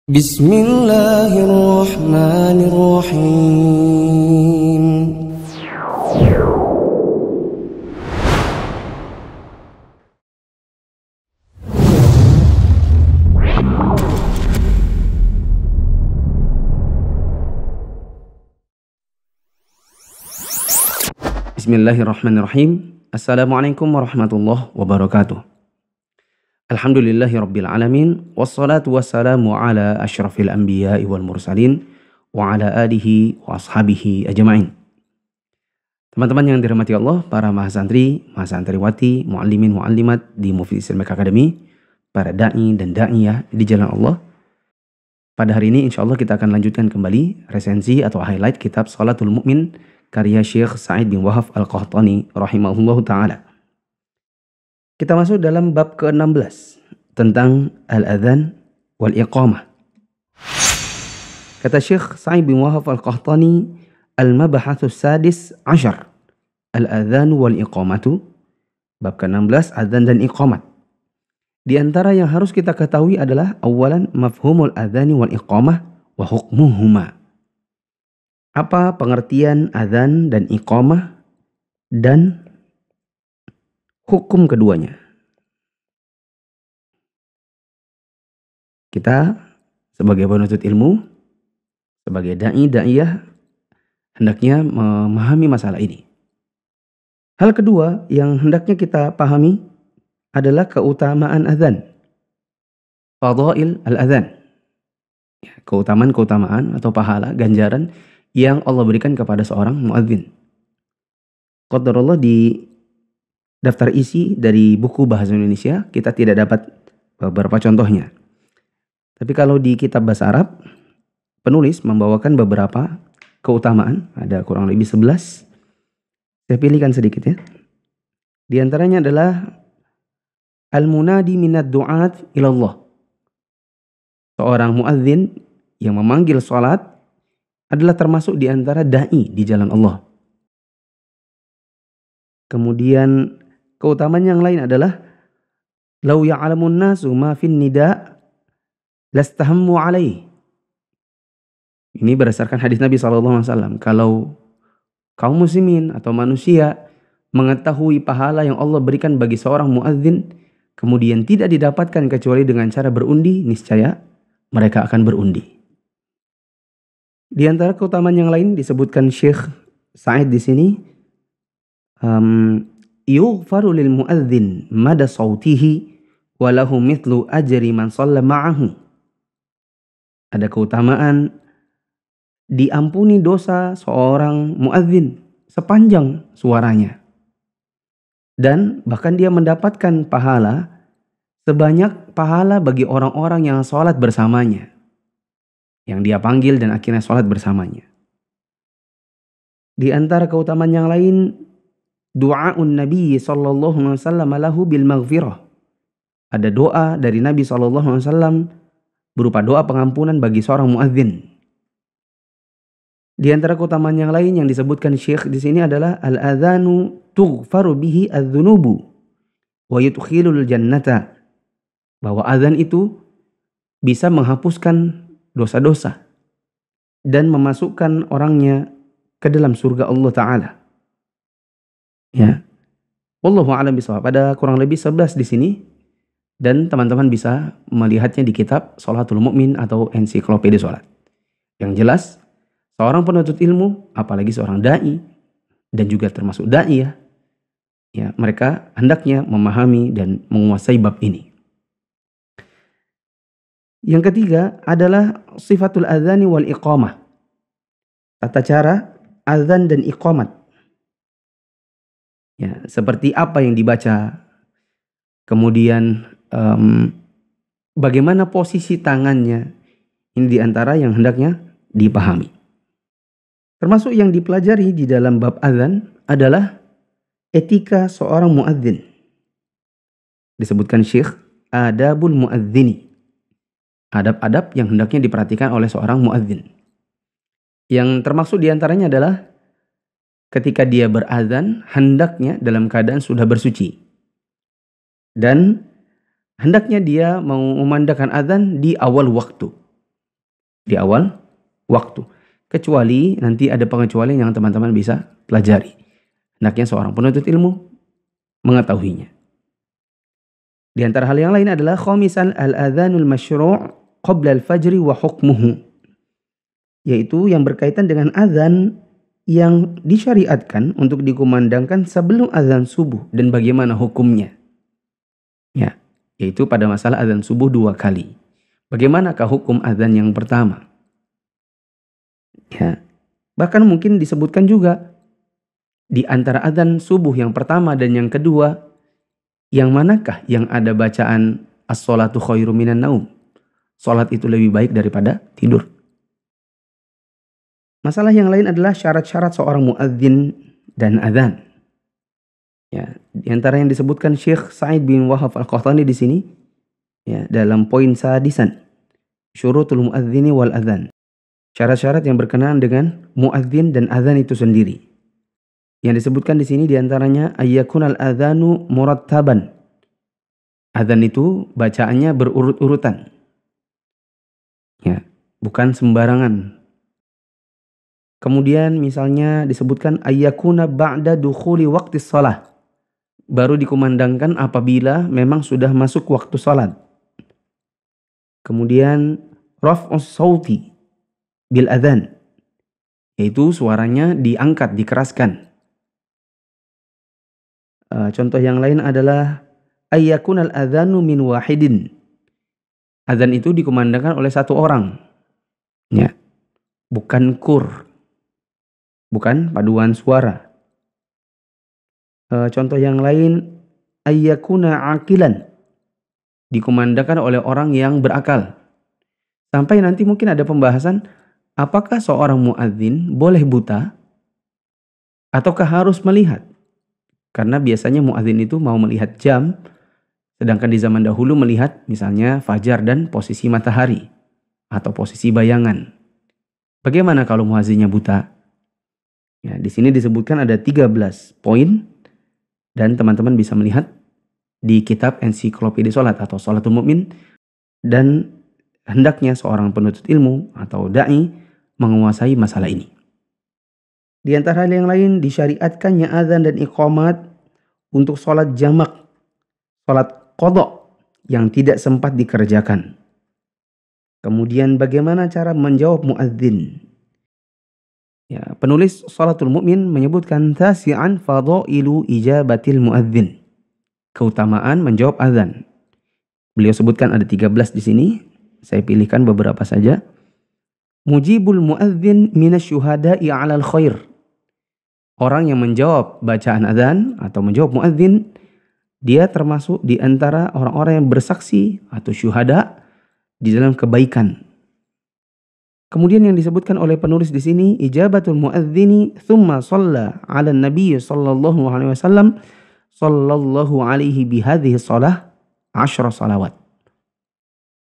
Bismillahirrahmanirrahim. Bismillahirrahmanirrahim. Assalamualaikum warahmatullahi wabarakatuh. Alhamdulillahi rabbil alamin. Wassalatu wassalamu ala asyrafil anbiya'i wal mursalin wa ala alihi wa ashabihi ajma'in. Teman-teman yang dirahmati Allah, para mahasantri, mahasantriwati, muallimin, muallimat di Mufid Islamic Academy, para da'i dan da'iyah di jalan Allah. Pada hari ini insyaallah kita akan lanjutkan kembali resensi atau highlight kitab Shalatul Mu'min karya Syekh Sa'id bin Wahab Al-Qahtani rahimahullahu ta'ala. Kita masuk dalam bab ke-16 tentang al-adhan wal iqamah. Kata Syekh Sa'id bin Wahab Al-Qahtani, al-mabahatsus sadis ashar, al-adhan wal iqamatu. Bab ke-16, adhan dan iqamat. Di antara yang harus kita ketahui adalah awalan mafhumul adhani wal iqamah wa hukmuhuma. Apa pengertian adhan dan iqamah dan hukum keduanya. Kita sebagai penuntut ilmu, sebagai da'i, da'iyah, hendaknya memahami masalah ini. Hal kedua yang hendaknya kita pahami adalah keutamaan adhan. Fadail al-adhan. Keutamaan-keutamaan atau pahala, ganjaran yang Allah berikan kepada seorang muadzin. Qadarullah di daftar isi dari buku bahasa Indonesia kita tidak dapat beberapa contohnya. Tapi kalau di kitab bahasa Arab, penulis membawakan beberapa keutamaan, ada kurang lebih 11. Saya pilihkan sedikit ya. Di antaranya adalah al-munadi minad du'at ilallah. Seorang muadzin yang memanggil salat adalah termasuk di antara da'i di jalan Allah. Kemudian keutamaan yang lain adalah lau ya'lamun nasu ma fin nida lastahammu alaih. Ini berdasarkan hadis Nabi SAW. Kalau kaum muslimin atau manusia mengetahui pahala yang Allah berikan bagi seorang muadzin, kemudian tidak didapatkan kecuali dengan cara berundi, niscaya mereka akan berundi. Di antara keutamaan yang lain disebutkan Syekh Sa'id di sini, yughfaru lil muadzin mada sautihi wa lahu mithlu ajri man shalla ma'ahu. Ada keutamaan diampuni dosa seorang muadzin sepanjang suaranya, dan bahkan dia mendapatkan pahala sebanyak pahala bagi orang-orang yang sholat bersamanya, yang dia panggil dan akhirnya sholat bersamanya. Di antara keutamaan yang lain, du'aun Nabi sallallahu alaihi wasallam lahu bil maghfirah. Ada doa dari Nabi sallallahu alaihi wasallam berupa doa pengampunan bagi seorang muadzin. Di antara keutamaan yang lain yang disebutkan Syekh di sini adalah al-adzanu tughfaru bihi adz-dzunubu wa yudkhilul jannata. Bahwa azan itu bisa menghapuskan dosa-dosa dan memasukkan orangnya ke dalam surga Allah Ta'ala. Ya, wallahu a'lam bishawab. Ada kurang lebih 11 di sini dan teman-teman bisa melihatnya di kitab Shalatul Mu'min atau ensiklopedia salat. Yang jelas, seorang penuntut ilmu, apalagi seorang dai dan juga termasuk dai ya, mereka hendaknya memahami dan menguasai bab ini. Yang ketiga adalah sifatul adzani wal iqamah. Tata cara azan dan iqamat. Ya, seperti apa yang dibaca, kemudian bagaimana posisi tangannya, ini diantara yang hendaknya dipahami. Termasuk yang dipelajari di dalam bab azan adalah etika seorang muadzin. Disebutkan Syekh adabul muadzini, adab-adab yang hendaknya diperhatikan oleh seorang muadzin. Yang termasuk diantaranya adalah ketika dia berazan, hendaknya dalam keadaan sudah bersuci. Dan hendaknya dia memandangkan azan di awal waktu. di awal waktu. Kecuali nanti ada pengecualian yang teman-teman bisa pelajari. Hendaknya seorang penuntut ilmu mengetahuinya. Di antara hal yang lain adalah khamisan al-adhanul masyru' qabla al-fajri wa hukmuhu. Yaitu yang berkaitan dengan azan yang disyariatkan untuk dikumandangkan sebelum azan subuh dan bagaimana hukumnya. Ya, yaitu pada masalah azan subuh 2 kali. Bagaimanakah hukum azan yang pertama? Ya, bahkan mungkin disebutkan juga di antara azan subuh yang pertama dan yang kedua, yang manakah yang ada bacaan as-sholatu khairum minan naum? Salat itu lebih baik daripada tidur. Masalah yang lain adalah syarat-syarat seorang muadzin dan azan. Ya, di antara yang disebutkan Syekh Sa'id bin Wahab Al-Qahtani di sini, ya, dalam poin sadisan, syurutul muadzini wal azan. Syarat-syarat yang berkenaan dengan muadzin dan azan itu sendiri. Yang disebutkan di sini diantaranya ayyakunal adzanu murattaban. Azan itu bacaannya berurut-urutan. Ya, bukan sembarangan. Kemudian misalnya disebutkan ayyakuna ba'da dukhuli waqti shalah. Baru dikumandangkan apabila memang sudah masuk waktu salat. Kemudian raf'us sauti bil adzan. Yaitu suaranya diangkat, dikeraskan. Contoh yang lain adalah ayyakunal adzanu min wahidin. Adzan itu dikumandangkan oleh satu orang. Ya. Bukan kur. Bukan paduan suara. Contoh yang lain, ayyakuna aqilan. Dikumandangkan oleh orang yang berakal. Sampai nanti mungkin ada pembahasan, apakah seorang muadzin boleh buta? Ataukah harus melihat? Karena biasanya muadzin itu mau melihat jam, sedangkan di zaman dahulu melihat misalnya fajar dan posisi matahari. Atau posisi bayangan. Bagaimana kalau muadzinnya buta? Ya, di sini disebutkan ada 13 poin dan teman-teman bisa melihat di kitab ensiklopedia salat atau Shalatul Mu'min, dan hendaknya seorang penuntut ilmu atau dai menguasai masalah ini. Di antara hal yang lain disyariatkannya azan dan iqamat untuk salat jamak, salat qadha yang tidak sempat dikerjakan. Kemudian bagaimana cara menjawab muadzin? Ya, penulis Shalatul Mu'min menyebutkan tasi'an fadailu ijabatil muadzin. Keutamaan menjawab azan. Beliau sebutkan ada 13 di sini. Saya pilihkan beberapa saja. Mujibul muadzin minasyuhada'i 'alal khair. Orang yang menjawab bacaan azan atau menjawab muadzin, dia termasuk di antara orang-orang yang bersaksi atau syuhada di dalam kebaikan. Kemudian yang disebutkan oleh penulis di sini, ijabatul muadzini thumma shalla 'ala nabiy sallallahu alaihi wasallam sallallahu alaihi bihadhihi shalah 10 salawat.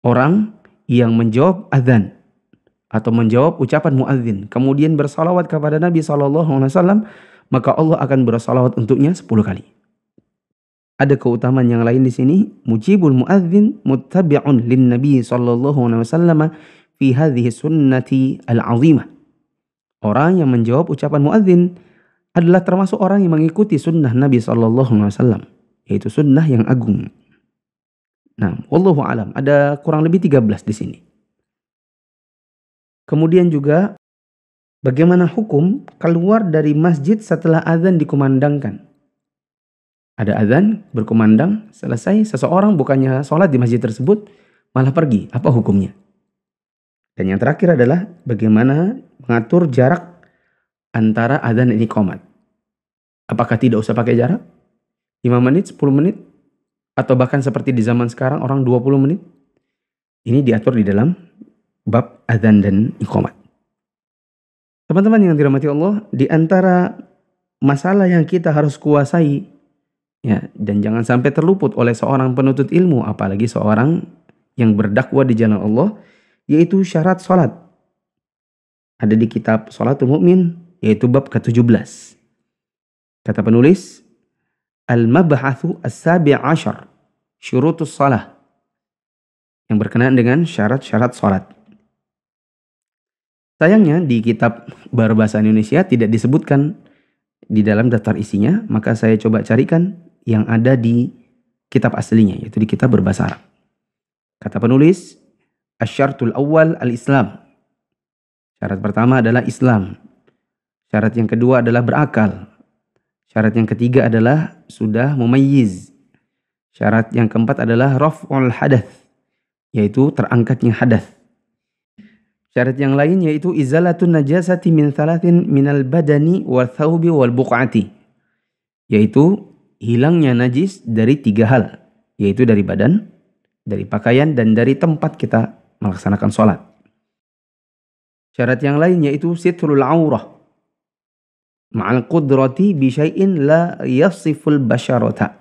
Orang yang menjawab azan atau menjawab ucapan muadzin kemudian bersalawat kepada Nabi sallallahu alaihi wasallam, maka Allah akan bersalawat untuknya 10 kali. Ada keutamaan yang lain di sini, mujibul muadzin muttabi'un lin nabi sallallahu alaihi wasallam fi hadhihi sunnati al-'azimah. Orang yang menjawab ucapan muadzin adalah termasuk orang yang mengikuti sunnah Nabi sallallahu alaihi wasallam, yaitu sunnah yang agung. Nah, wallahu alam, ada kurang lebih 13 di sini. Kemudian juga bagaimana hukum keluar dari masjid setelah azan dikumandangkan? Ada azan berkumandang, selesai, seseorang bukannya sholat di masjid tersebut malah pergi. Apa hukumnya? Dan yang terakhir adalah bagaimana mengatur jarak antara azan dan iqamat. Apakah tidak usah pakai jarak? 5 menit, 10 menit? Atau bahkan seperti di zaman sekarang orang 20 menit? Ini diatur di dalam bab azan dan iqamat. Teman-teman yang dirahmati Allah, di antara masalah yang kita harus kuasai, ya, dan jangan sampai terluput oleh seorang penuntut ilmu, apalagi seorang yang berdakwah di jalan Allah, yaitu syarat salat. Ada di kitab Shalatul Mu'min, yaitu bab ke-17. Kata penulis, Al-Mabhathu As-Sabi' Ashar, Syurutus Salah, yang berkenaan dengan syarat-syarat salat. Sayangnya di kitab berbahasa Indonesia tidak disebutkan di dalam daftar isinya, maka saya coba carikan yang ada di kitab aslinya, yaitu di kitab berbahasa Arab. Kata penulis, asyartul awal al-Islam. Syarat pertama adalah Islam. Syarat yang kedua adalah berakal. Syarat yang ketiga adalah sudah mumayyiz. Syarat yang keempat adalah raf'ul hadath, yaitu terangkatnya hadath. Syarat yang lain yaitu izalatun najasati min thalathin minal badani wal thawbi wal buq'ati, yaitu hilangnya najis dari 3 hal, yaitu dari badan, dari pakaian, dan dari tempat kita melaksanakan sholat. Syarat yang lain yaitu sitrul aurah ma'al qudrati bi syai'in la yasiful basyarata,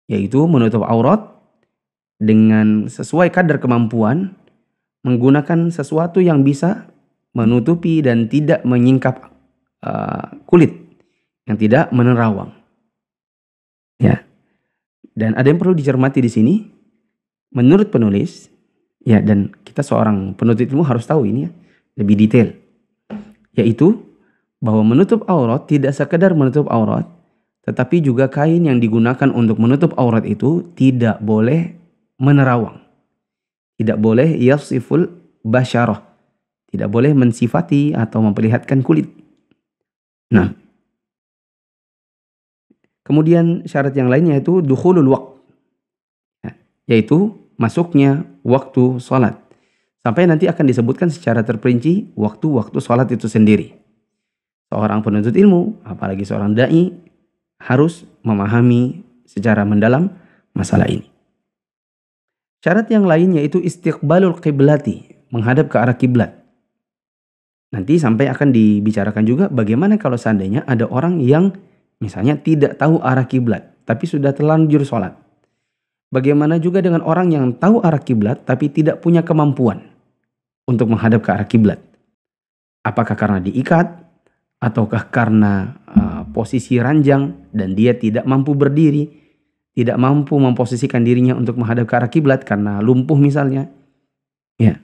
yaitu menutup aurat dengan sesuai kadar kemampuan, menggunakan sesuatu yang bisa menutupi dan tidak menyingkap kulit, yang tidak menerawang. Ya. Dan ada yang perlu dicermati di sini, menurut penulis, ya, dan kita seorang penuntut ilmu harus tahu ini ya, lebih detail, yaitu bahwa menutup aurat tidak sekedar menutup aurat, tetapi juga kain yang digunakan untuk menutup aurat itu tidak boleh menerawang. Tidak boleh yasiful basyarah. Tidak boleh mensifati atau memperlihatkan kulit. Nah, kemudian syarat yang lainnya yaitu dukhulul waqt, yaitu masuknya waktu sholat. Sampai nanti akan disebutkan secara terperinci waktu-waktu sholat itu sendiri. Seorang penuntut ilmu, apalagi seorang da'i, harus memahami secara mendalam masalah ini. Syarat yang lain yaitu istiqbalul qiblati, menghadap ke arah kiblat. Nanti sampai akan dibicarakan juga bagaimana kalau seandainya ada orang yang misalnya tidak tahu arah kiblat, tapi sudah terlanjur sholat. Bagaimana juga dengan orang yang tahu arah kiblat, tapi tidak punya kemampuan untuk menghadap ke arah kiblat. Apakah karena diikat, ataukah karena posisi ranjang dan dia tidak mampu berdiri, tidak mampu memposisikan dirinya untuk menghadap ke arah kiblat karena lumpuh misalnya. Ya.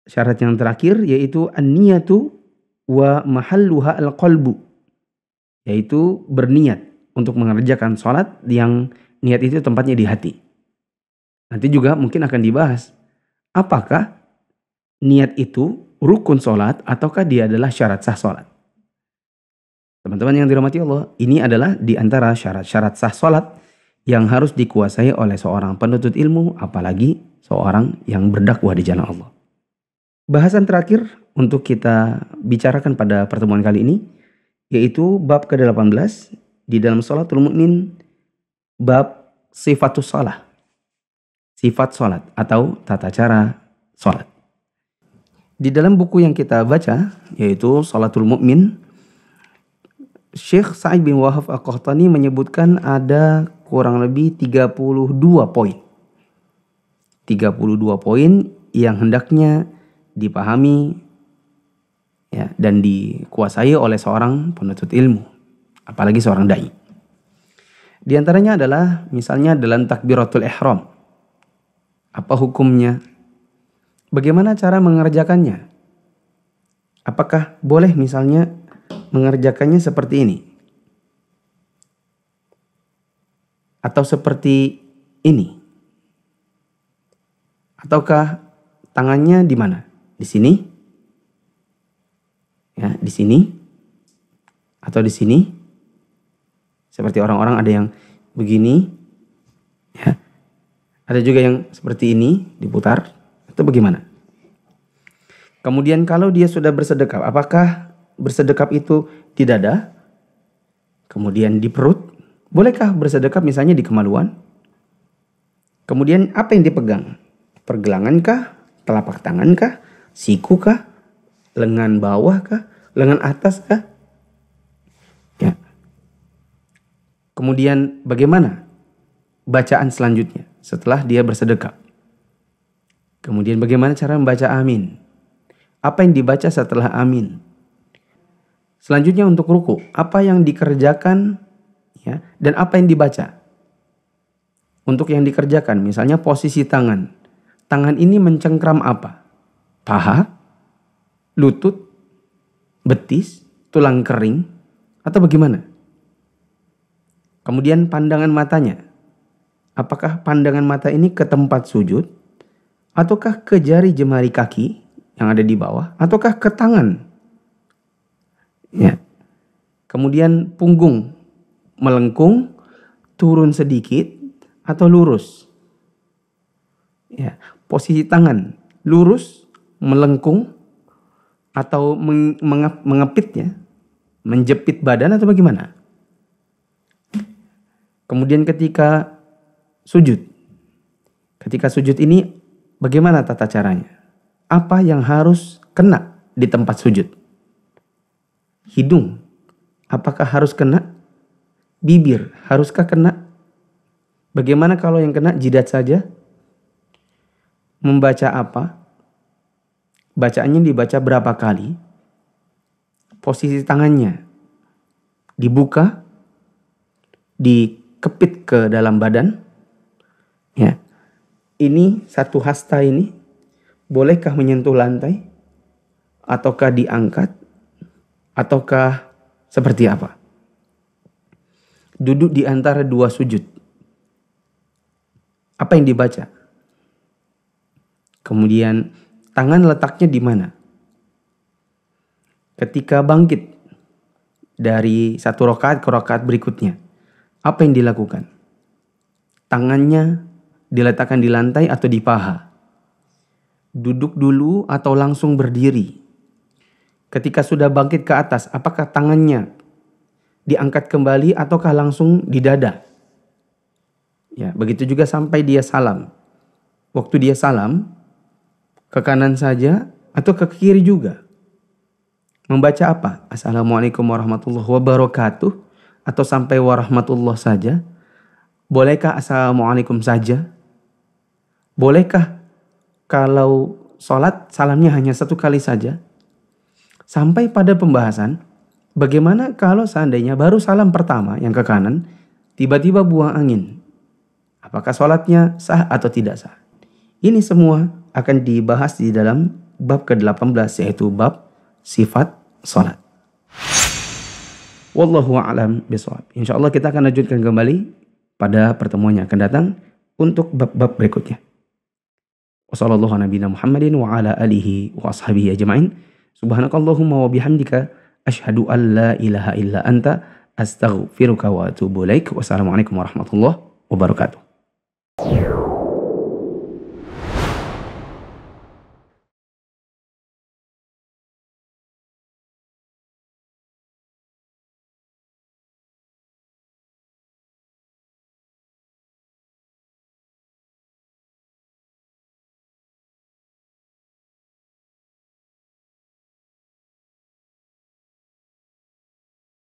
Syarat yang terakhir yaitu an-niyatu wa mahalluha al-qalbu, yaitu berniat untuk mengerjakan sholat yang niat itu tempatnya di hati. Nanti juga mungkin akan dibahas apakah niat itu rukun sholat ataukah dia adalah syarat sah sholat. Teman-teman yang dirahmati Allah, ini adalah di antara syarat-syarat sah sholat yang harus dikuasai oleh seorang penuntut ilmu, apalagi seorang yang berdakwah di jalan Allah. Bahasan terakhir untuk kita bicarakan pada pertemuan kali ini, yaitu bab ke-18 di dalam sholatul mu'min, bab sifatus sholat, sifat sholat atau tata cara sholat. Di dalam buku yang kita baca, yaitu Sholatul Mu'min, Syekh Sa'id bin Wahab Al-Qahtani menyebutkan ada kurang lebih 32 poin. 32 poin yang hendaknya dipahami ya, dan dikuasai oleh seorang penuntut ilmu, apalagi seorang dai. Di antaranya adalah misalnya dalam takbiratul ihram. Apa hukumnya? Bagaimana cara mengerjakannya? Apakah boleh misalnya mengerjakannya seperti ini? Atau seperti ini? Ataukah tangannya di mana? Di sini? Ya, di sini? Atau di sini? Seperti orang-orang ada yang begini. Ya. Ada juga yang seperti ini, diputar. Atau bagaimana? Kemudian kalau dia sudah bersedekap, apakah bersedekap itu di dada? Kemudian di perut? Bolehkah bersedekap misalnya di kemaluan? Kemudian apa yang dipegang? Pergelangankah? Telapak tangankah? Sikukah? Lengan bawahkah? Lengan ataskah? Ya. Kemudian bagaimana bacaan selanjutnya setelah dia bersedekap? Kemudian bagaimana cara membaca amin? Apa yang dibaca setelah amin? Selanjutnya untuk ruku, apa yang dikerjakan ya, dan apa yang dibaca? Untuk yang dikerjakan, misalnya posisi tangan. Tangan ini mencengkram apa? Paha? lutut, betis, tulang kering, atau bagaimana? Kemudian pandangan matanya. Apakah pandangan mata ini ke tempat sujud, ataukah ke jari jemari kaki yang ada di bawah, ataukah ke tangan? Ya. Kemudian punggung melengkung, turun sedikit, atau lurus. Ya. Posisi tangan lurus, melengkung, atau mengepit ya, menjepit badan atau bagaimana? Kemudian ketika sujud ini bagaimana tata caranya? Apa yang harus kena di tempat sujud? Hidung, apakah harus kena? Bibir, haruskah kena? Bagaimana kalau yang kena jidat saja? Membaca apa? Bacaannya dibaca berapa kali? Posisi tangannya dibuka, dikepit ke dalam badan. Ya, ini satu hasta ini bolehkah menyentuh lantai, ataukah diangkat, ataukah seperti apa? Duduk di antara dua sujud, apa yang dibaca? Kemudian tangan letaknya di mana? Ketika bangkit dari satu rakaat ke rakaat berikutnya, apa yang dilakukan? Tangannya diletakkan di lantai atau di paha? Duduk dulu atau langsung berdiri? Ketika sudah bangkit ke atas, apakah tangannya diangkat kembali ataukah langsung di dada? Ya, begitu juga sampai dia salam. Waktu dia salam, ke kanan saja atau ke kiri juga? Membaca apa? Assalamualaikum warahmatullahi wabarakatuh, atau sampai warahmatullah saja? Bolehkah assalamualaikum saja? Bolehkah kalau sholat salamnya hanya satu kali saja? Sampai pada pembahasan bagaimana kalau seandainya baru salam pertama yang ke kanan tiba-tiba buang angin? Apakah sholatnya sah atau tidak sah? Ini semua akan dibahas di dalam bab ke-18, yaitu bab sifat sholat. Wallahu a'lam bishawab. Insyaallah kita akan lanjutkan kembali pada pertemuan yang akan datang untuk bab-bab berikutnya. Wassallallahu ala nabiyina Muhammadin wa ala alihi wa ashabihi ajma'in. Subhanakallahumma wa bihamdika asyhadu an la ilaha illa anta astaghfiruka wa atubu ilaik. Wassalamualaikum warahmatullahi wabarakatuh.